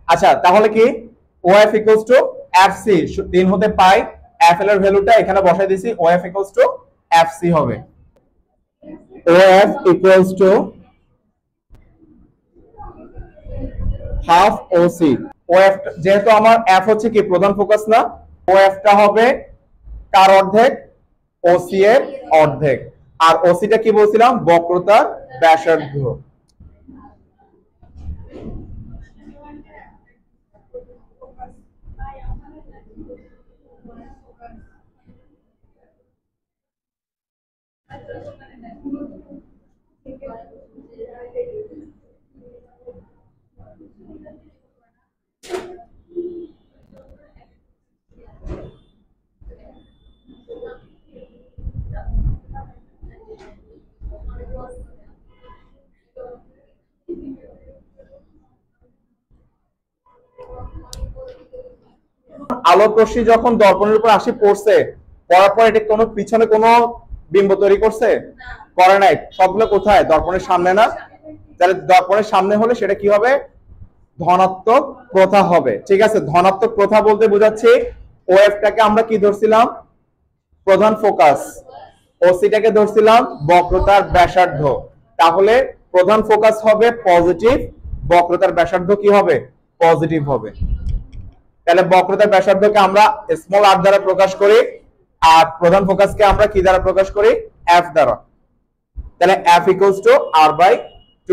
আচ্ছা তাহলে কি OF ইকুয়ালস টু FC 3 হতে পাই FL এর ভ্যালুটা এখানে বসাই দিছি OF ইকুয়ালস টু FC হবে OF equals to half OC OF যেহেতু আমার F হচ্ছে কি প্রধান ফোকাস না OF টা হবে কার অর্ধেক OC এর অর্ধেক আর OC টা কি বলছিলাম বক্রতার ব্যাসার্ধ আলোক রশ্মি যখন দর্পণের উপর আসি পড়ছে পড়ার পর এটা কোনো পিছনে কোনো বিম্ব তৈরি করছে করে নাই সবগুলো কোথায় দর্পণের সামনে না তাহলে দর্পণের সামনে হলে সেটা কি হবে ধনাত্মক প্রথা হবে ঠিক আছে ধনাত্মক প্রথা বলতে বোঝাচ্ছি OF টাকে আমরা কি ধরছিলাম প্রধান ফোকাস OC টাকে ধরছিলাম বক্রতার ব্যাসার্ধ তাহলে প্রধান ফোকাস হবে পজিটিভ বক্রতার ব্যাসার্ধ কি হবে পজিটিভ হবে তাহলে বক্রতার ব্যাসার্ধকে আমরা স্মল r দ্বারা প্রকাশ করি আর প্রধান ফোকাসকে আমরা কি দ্বারা প্রকাশ করি f দ্বারা তাহলে f = r/2